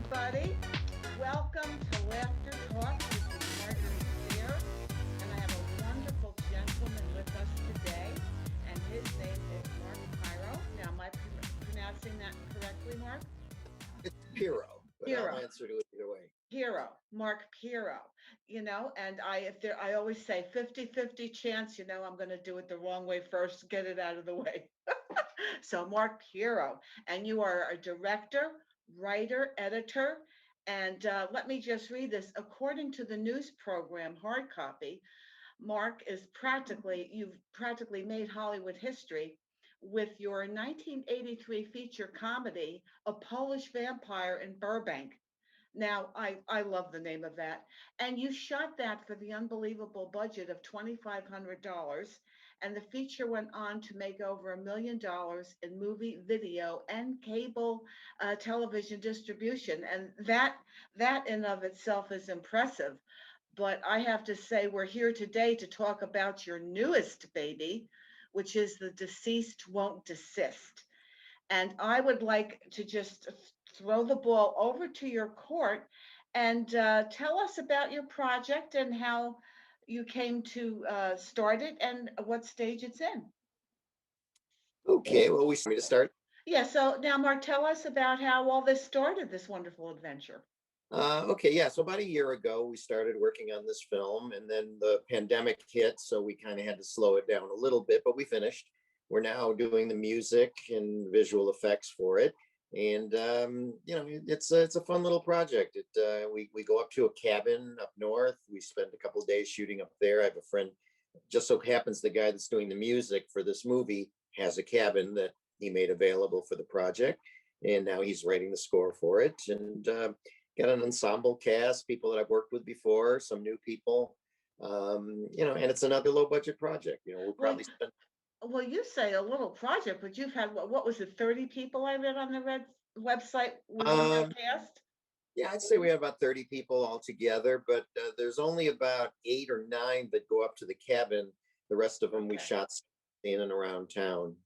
everybody. Welcome to Laughter Talk. This is Marjorie Spear, and I have a wonderful gentleman with us today, and his name is Mark Pirro. Now, am I pronouncing that correctly, Mark? It's Pirro, but I'll Pirro. answer to it either way. Pirro, Mark Pirro, and I always say 50-50 chance, I'm going to do it the wrong way first, get it out of the way. So Mark Pirro, and you are a director, writer, editor, and let me just read this. According to the news program Hard Copy, you've practically made Hollywood history with your 1983 feature comedy, A Polish Vampire in Burbank. Now, I love the name of that. And you shot that for the unbelievable budget of $2,500. And the feature went on to make over $1 million in movie, video, and cable television distribution. And that in of itself is impressive. But I have to say, we're here today to talk about your newest baby, which is The Deceased Won't Desist. And I would like to just throw the ball over to your court and tell us about your project and how you came to start it and what stage it's in. Okay, well, we me to start. Yeah, so now, Mark, tell us about how all this started, this wonderful adventure. Okay, yeah. So about a year ago, we started working on this film, and then the pandemic hit, so we kind of had to slow it down a little bit, but we finished. We're now doing the music and visual effects for it, and it's a fun little project. We go up to a cabin up north. We spend a couple of days shooting up there. I have a friend, just so happens the guy that's doing the music for this movie has a cabin that he made available for the project, and now he's writing the score for it. And got an ensemble cast, people that I've worked with before, some new people. And it's another low budget project. We'll Well, probably spend. well, you say a little project, but you've had what was it, 30 people I read on the red website within your Um, cast? yeah, I'd say we have about 30 people all together, but there's only about 8 or 9 that go up to the cabin. The rest of them we Okay. shot in and around town.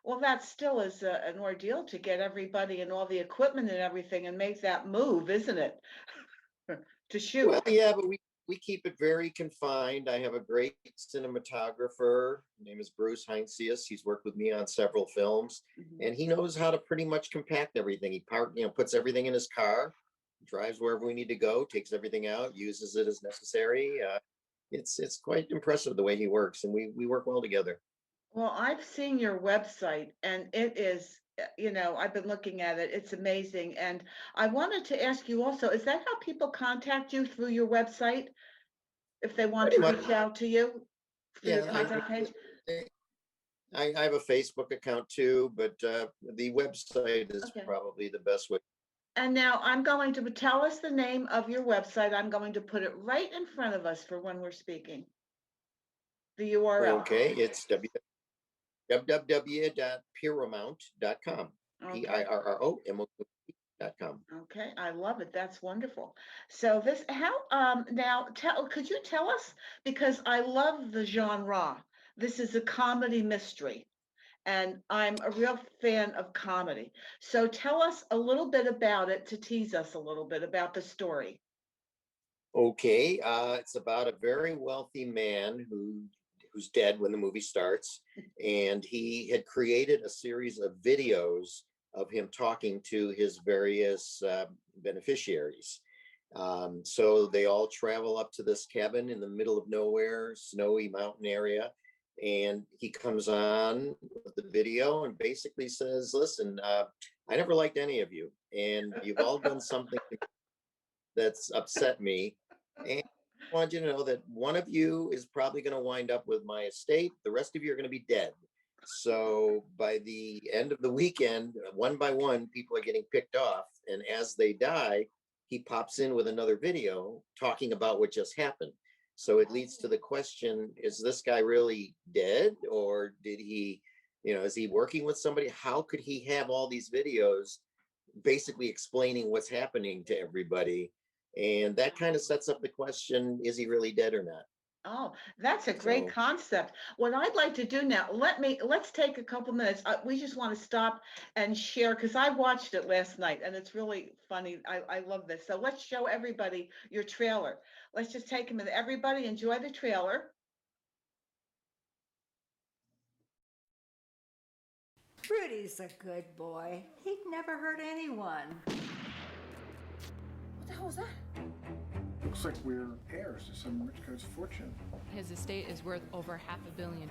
Well, that still is an ordeal to get everybody and all the equipment and everything and make that move, isn't it? To Well, shoot. yeah, but we keep it very confined. I have a great cinematographer. His name is Bruce Heinsius. He's worked with me on several films, Mhm. and he knows how to pretty much compact everything. Puts everything in his car, drives wherever we need to go, takes everything out, uses it as necessary. It's quite impressive the way he works, and we work well together. Well, I've seen your website and it is, I've been looking at it. It's amazing. And I wanted to ask you also, is that how people contact you through your website if they want Pretty to much, reach out to you through your yeah. contact page? I have a Facebook account too, but the website is Okay. probably the best way. And now I'm going to tell us the name of your website. I'm going to put it right in front of us for when we're speaking. The URL. Okay, it's www.pirromount.com. Okay. Pirromount.com. Okay, I love it. That's wonderful. So this, how, now could you tell us, because I love the genre. This is a comedy mystery, and I'm a real fan of comedy. So tell us a little bit about it to tease us a little bit about the story. Okay, it's about a very wealthy man who's dead when the movie starts, and he had created a series of videos of him talking to his various beneficiaries. So they all travel up to this cabin in the middle of nowhere, snowy mountain area, and he comes on with the video and basically says, "Listen, I never liked any of you, and you've all done something that's upset me. And I want you to know that one of you is probably going to wind up with my estate. The rest of you are going to be dead. So by the end of the weekend, one by one, people are getting picked off. And as they die, he pops in with another video talking about what just happened. So it leads to the question, is this guy really dead? Or is he working with somebody? How could he have all these videos basically explaining what's happening to everybody? And that kind of sets up the question, is he really dead or not? Oh, that's a great So concept. What I'd like to do now, let's take a couple minutes. We just want to stop and share because I watched it last night and it's really funny. I love this. So let's show everybody your trailer. Let's just take a minute. Everybody enjoy the trailer. Rudy's a good boy. He'd never hurt anyone. What the hell was that? Looks like we're heirs to some rich guy's fortune. His estate is worth over $500 million,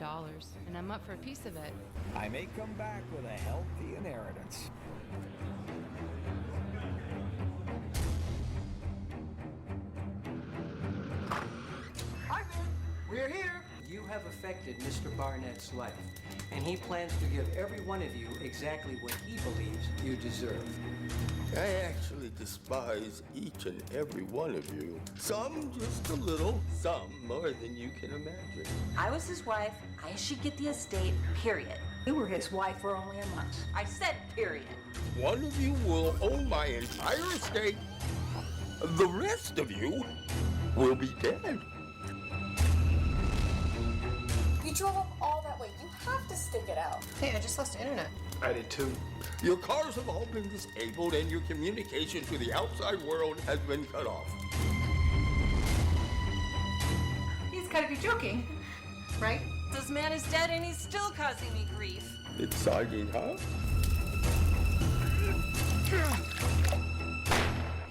and I'm up for a piece of it. I may come back with a healthy inheritance. Hi there, we're here. You have affected Mr. Barnett's life, and he plans to give every one of you exactly what he believes you deserve. I actually despise each and every one of you. Some just a little, some more than you can imagine. I was his wife. I should get the estate, period. You were his wife for only a month. I said period. One of you will own my entire estate. The rest of you will be dead. You drove up all that way. You have to stick it out. Hey, I just lost internet. I did too. Your cars have all been disabled and your communication to the outside world has been cut off. He's gotta be joking, right? This man is dead and he's still causing me grief. Exciting, huh?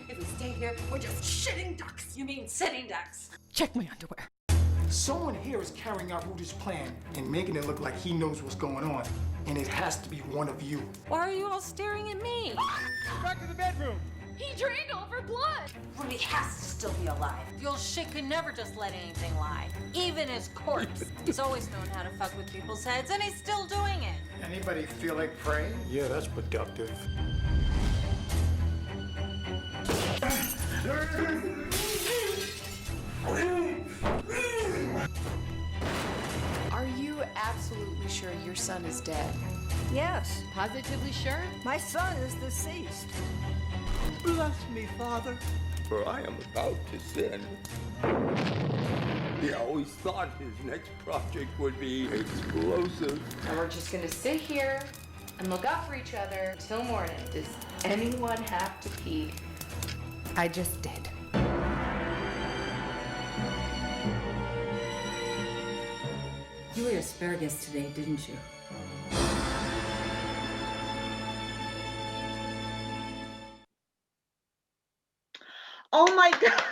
If we stay here, we're just shitting ducks. You mean sitting ducks? Check my underwear. Someone here is carrying out Rudy's plan and making it look like he knows what's going on. And it has to be one of you. Why are you all staring at me? Back to the bedroom. He drained all of her blood. Rudy has to still be alive. The old shit could never just let anything lie. Even his corpse. He's always known how to fuck with people's heads, and he's still doing it. Anybody feel like praying? Yeah, that's productive. Are you absolutely sure your son is dead? Yes, Positively sure? my son is deceased. Bless me, Father, for I am about to sin. He always thought his next project would be explosive. And we're just gonna sit here and look out for each other until morning. Does anyone have to pee? I just did. You ate asparagus today, didn't you? Oh my God.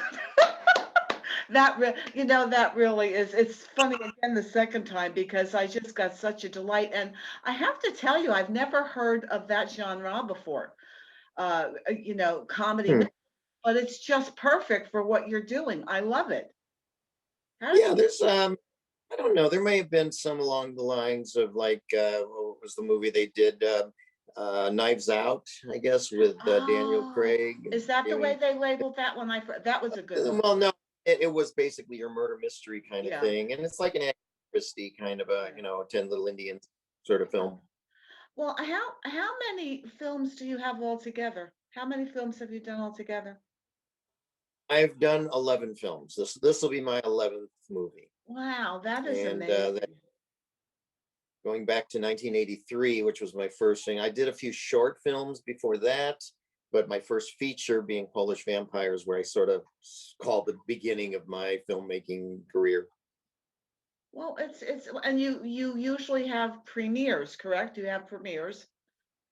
That really is, it's funny again the second time because I just got such a delight. And I have to tell you, I've never heard of that genre before. Comedy, Hmm. but it's just perfect for what you're doing. I love it. How did Yeah, you- there's I don't know. There may have been some along the lines of like what was the movie they did? Knives Out, I guess, with Daniel Oh, Craig. is that the Jamie- way they labeled that one? That was a good one. Well, no, it was basically your murder mystery kind of Yeah. thing, and it's like an Agatha Christie kind of a 10 Little Indians sort of film. Well, how many films do you have altogether? How many films have you done altogether? I've done 11 films. This will be my 11th movie, Wow, that is and amazing. going back to 1983, which was my first thing. I did a few short films before that, but my first feature being Polish Vampires, where I sort of called the beginning of my filmmaking career. Well, and you usually have premieres, correct? You have premieres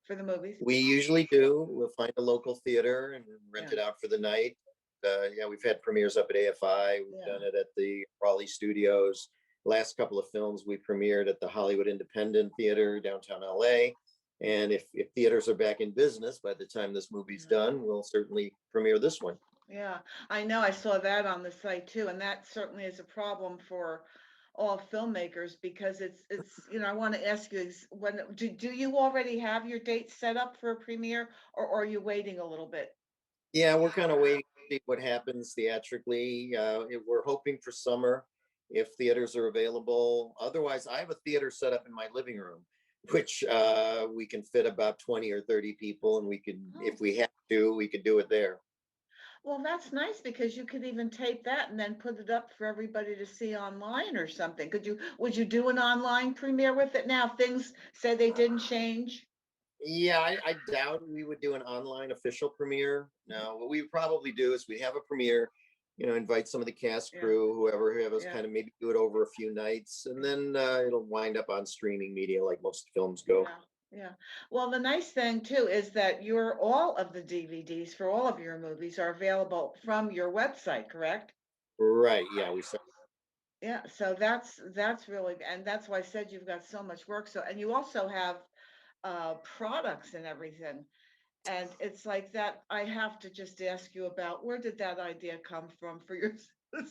for the movies? We usually do. We'll find a local theater and rent Yeah. it out for the night. Yeah, we've had premieres up at AFI. We've Yeah. done it at the Raleigh Studios. Last couple of films we premiered at the Hollywood Independent Theater downtown LA. And if theaters are back in business by the time this movie's done, we'll certainly premiere this one. Yeah, I know. I saw that on the site too, and that certainly is a problem for all filmmakers because I want to ask you, do you already have your date set up for a premiere, or are you waiting a little bit? Yeah, we're kind of waiting to see what happens theatrically. We're hoping for summer if theaters are available. Otherwise, I have a theater set up in my living room, which we can fit about 20 or 30 people, and we could, if we have to, we could do it there. Well, that's nice because you could even tape that and then put it up for everybody to see online or something. Would you do an online premiere with it now? If things say they didn't change. Yeah, I doubt we would do an online official premiere. No, what we would probably do is we have a premiere, invite some of the cast, Yeah. crew, whoever us, Yeah. kind of maybe do it over a few nights, and then it'll wind up on streaming media like most films go. Yeah, yeah. Well, the nice thing too is that all of the DVDs for all of your movies are available from your website, correct? Right. Yeah, we Yeah, so that's really, and that's why I said you've got so much work. So, and you also have products and everything. And it's like that, I have to just ask you about, where did that idea come from for your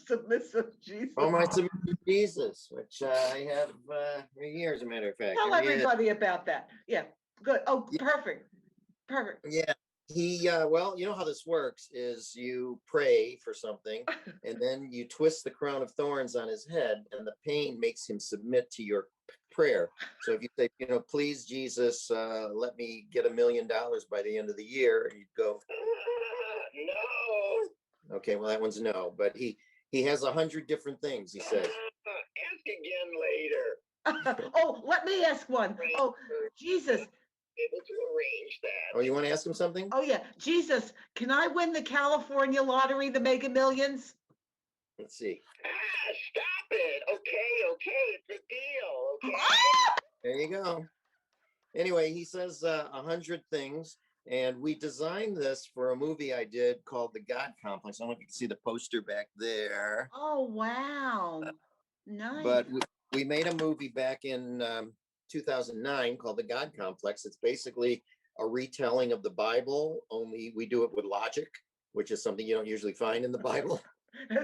submissive Jesus? Oh, my submissive Jesus, which I have for years, as a matter of fact. Tell Yeah. everybody about that. Yeah, good. Oh, Yeah. perfect. Perfect. Yeah. Well, you know how this works is you pray for something and then you twist the crown of thorns on his head and the pain makes him submit to your prayer. So if you say, please, Jesus, let me get $1 million by the end of the year, and you'd go, no. Okay, well, that one's no, but he has 100 different things, he says. Ask again later. Oh, let me ask one. Oh, Jesus. Able to arrange that. Oh, you want to ask him something? Oh, yeah. Jesus, can I win the California lottery, the Mega Millions? Let's see. Stop it. Okay. It's a deal. Okay. There you go. Anyway, he says 100 things. And we designed this for a movie I did called The God Complex. I don't know if you can see the poster back there. Oh, wow. Nice. But we made a movie back in 2009 called The God Complex. It's basically a retelling of the Bible, only we do it with logic, which is something you don't usually find in the Bible.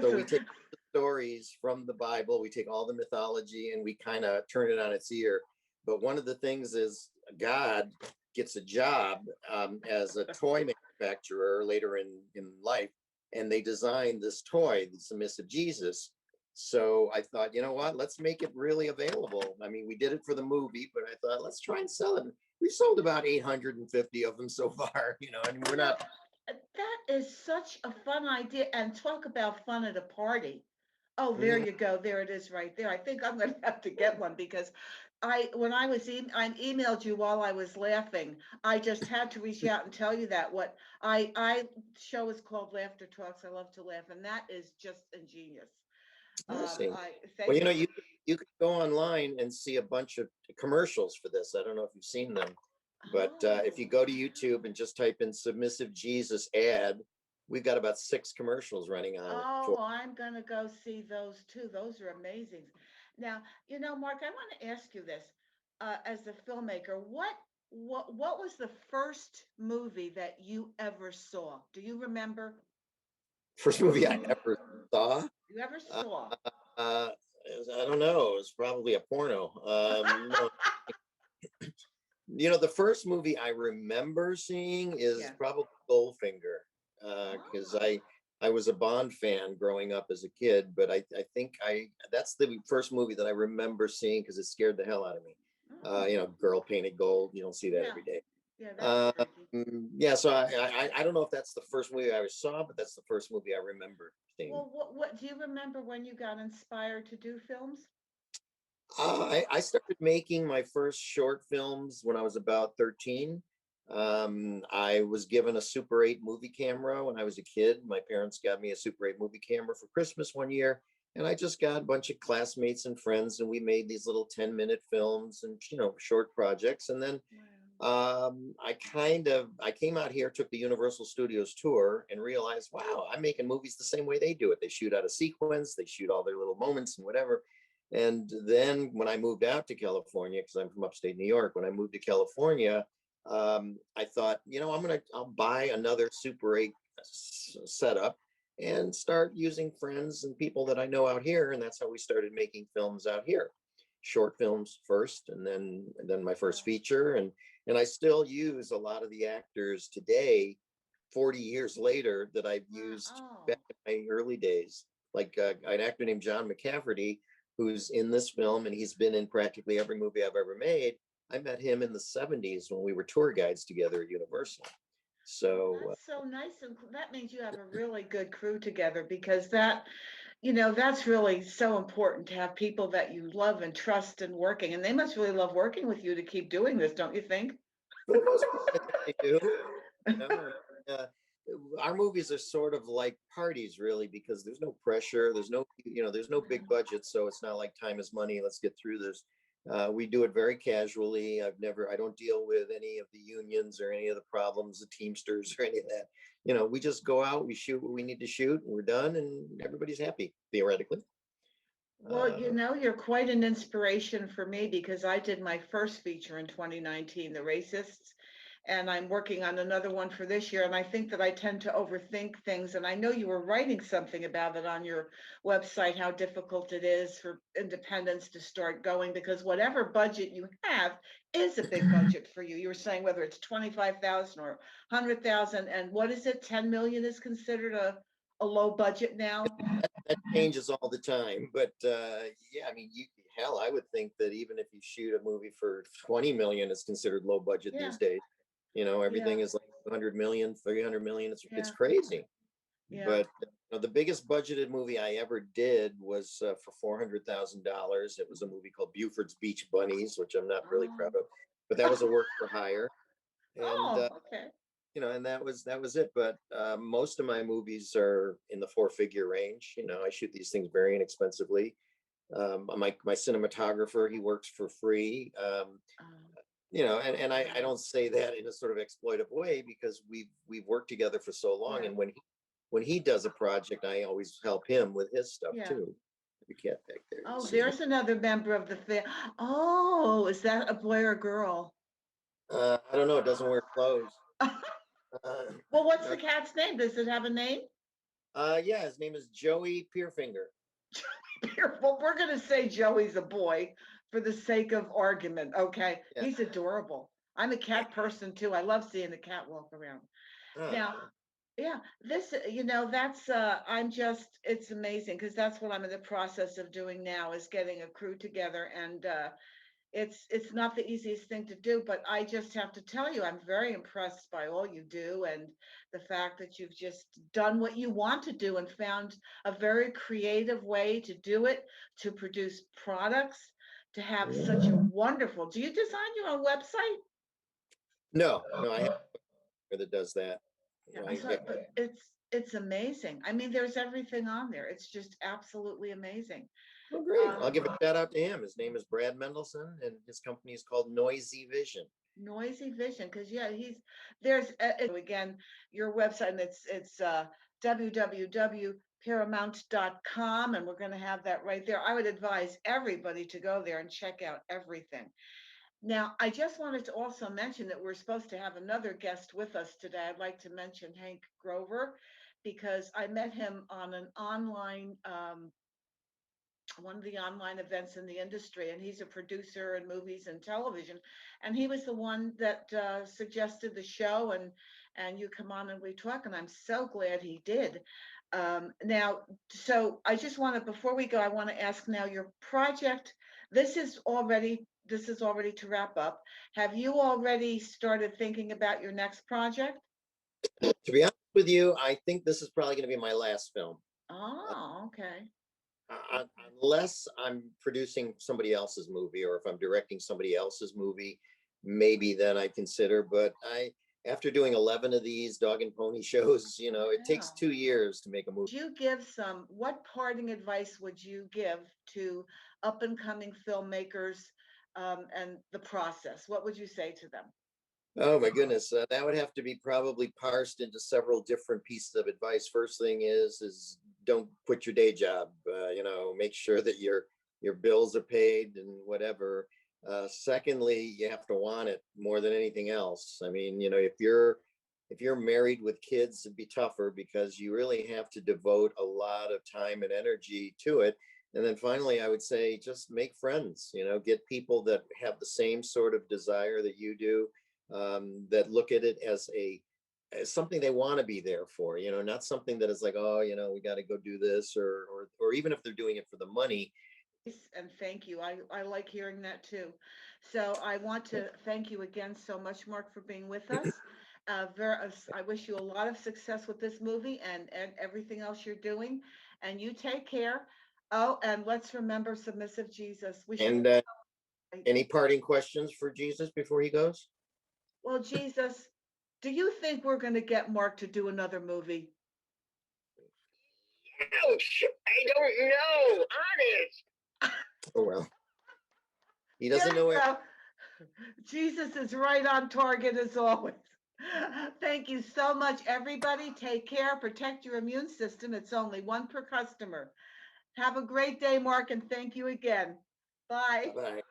So we take the stories from the Bible, we take all the mythology, and we kind of turn it on its ear. But one of the things is God gets a job as a toy manufacturer later in life, and they designed this toy, the submissive Jesus. So I thought, you know what, let's make it really available. I mean, we did it for the movie, but I thought, let's try and sell it. We sold about 850 of them so far, and we're not. That is such a fun idea. And talk about fun at a party. Oh, there you go. There it is right there. I think I'm going to have to get one because when I emailed you while I was laughing. I just had to reach out and tell you that what I show is called Laughter Talks. I love to laugh, and that is just ingenious. Well, you could go online and see a bunch of commercials for this. I don't know if you've seen them, but if you go to YouTube and just type in submissive Jesus ad, we've got about 6 commercials running on it. Oh, I'm gonna go see those too. Those are amazing. Now, Mark, I want to ask you this. As a filmmaker, what was the first movie that you ever saw? Do you remember? First movie I ever saw? You ever saw? I don't know. It was probably a porno. No. The first movie I remember seeing is probably Goldfinger, because I was a Bond fan growing up as a kid, but I think that's the first movie that I remember seeing because it scared the hell out of me. Girl painted gold. You don't see that every day. Yeah, that's So I don't know if that's the first movie I ever saw, but that's the first movie I remember seeing. Well, what do you remember when you got inspired to do films? I started making my first short films when I was about 13. I was given a Super 8 movie camera when I was a kid. My parents got me a Super 8 movie camera for Christmas one year, and I just got a bunch of classmates and friends, and we made these little 10-minute films and short projects. And then I came out here, took the Universal Studios tour, and realized, wow, I'm making movies the same way they do it. They shoot out a sequence, they shoot all their little moments and whatever. And then when I moved out to California, because I'm from upstate New York, when I moved to California, I thought, I'll buy another Super 8 setup and start using friends and people that I know out here. And that's how we started making films out here. Short films first, and then my first feature. And I still use a lot of the actors today, 40 years later, that I've used back in my early days. Like an actor named John McCafferty, who's in this film, and he's been in practically every movie I've ever made. I met him in the 70s when we were tour guides together at Universal. So That's so nice, and that means you have a really good crew together because that, you know, that's really so important to have people that you love and trust and working, and they must really love working with you to keep doing this, don't you think? for the most part, I think they do. You know, our movies are sort of like parties, really, because there's no pressure, there's no big budget, so it's not like time is money. Let's get through this. We do it very casually. I don't deal with any of the unions or any of the problems, the Teamsters or any of that. We just go out, we shoot what we need to shoot, and we're done, and everybody's happy, theoretically. Well, you know, you're quite an inspiration for me because I did my first feature in 2019, The Racists, and I'm working on another one for this year. And I think that I tend to overthink things. And I know you were writing something about it on your website, how difficult it is for independents to start going because whatever budget you have is a big budget for you. You were saying whether it's 25,000 or 100,000, and what is it? 10 million is considered a low budget now. That changes all the time, but yeah, I mean, hell, I would think that even if you shoot a movie for 20 million, it's considered low budget Yeah. these days. Everything Yeah. is like 200 million, 300 million. It's Yeah. crazy. Yeah. But the biggest budgeted movie I ever did was for $400,000. It was a movie called Buford's Beach Bunnies, which I'm not really proud of, but that was a work for hire. And Oh, okay. and that was it. But most of my movies are in the four-figure range. I shoot these things very inexpensively. My cinematographer, he works for free. And I don't say that in a sort of exploitive way because we've worked together for so long. Yeah. And when he does a project, I always help him with his stuff Yeah. too. The cat back there. Oh, you see him. there's another member of the family. Oh, is that a boy or girl? I don't know. It doesn't wear clothes. Well, what's the cat's name? Does it have a name? Yeah, his name is Joey Pierfinger. Well, we're going to say Joey's a boy for the sake of argument. Okay. Yeah. He's adorable. I'm a cat person too. I love seeing the cat walk around. Now, yeah, this, it's amazing because that's what I'm in the process of doing now is getting a crew together. And it's not the easiest thing to do, but I just have to tell you, I'm very impressed by all you do and the fact that you've just done what you want to do and found a very creative way to do it, to produce products, to have such a wonderful. Do you design your own website? No, I have a that does that. But it's amazing. I mean, there's everything on there. It's just absolutely amazing. Oh, great. I'll give a shout out to him. His name is Brad Mendelson and his company is called Noisy Vision. Noisy Vision, because yeah, again, your website, and it's www.paramount.com, and we're going to have that right there. I would advise everybody to go there and check out everything. Now, I just wanted to also mention that we're supposed to have another guest with us today. I'd like to mention Hank Grover, because I met him on an online one of the online events in the industry, and he's a producer in movies and television, and he was the one that suggested the show, and you come on and we talk, and I'm so glad he did. Now, so I just want to, before we go, I want to ask now your project. This is already to wrap up. Have you already started thinking about your next project? To be honest with you, I think this is probably going to be my last film. Oh, okay. Unless I'm producing somebody else's movie or if I'm directing somebody else's movie, maybe then I consider. But after doing 11 of these dog and pony shows, it takes 2 years to make a movie. What parting advice would you give to up and coming filmmakers and the process? What would you say to them? Oh my goodness, that would have to be probably parsed into several different pieces of advice. First thing is don't quit your day job. Make sure that your bills are paid and whatever. Secondly, you have to want it more than anything else. I mean, if you're married with kids, it'd be tougher because you really have to devote a lot of time and energy to it. And then finally, I would say just make friends. Get people that have the same sort of desire that you do. That look at it as something they want to be there for, not something that is like, oh, we got to go do this, or even if they're doing it for the money. And thank you. I like hearing that too. So I want to thank you again so much, Mark, for being with us. I wish you a lot of success with this movie and everything else you're doing. And you take care. Oh, and let's remember submissive Jesus. We should. And any parting questions for Jesus before he goes? Well, Jesus, do you think we're going to get Mark to do another movie? Ouch! I don't know. Honest. Oh well. He doesn't know it. Jesus is right on target as always. Thank you so much, everybody. Take care. Protect your immune system. It's only one per customer. Have a great day, Mark, and thank you again. Bye. Bye.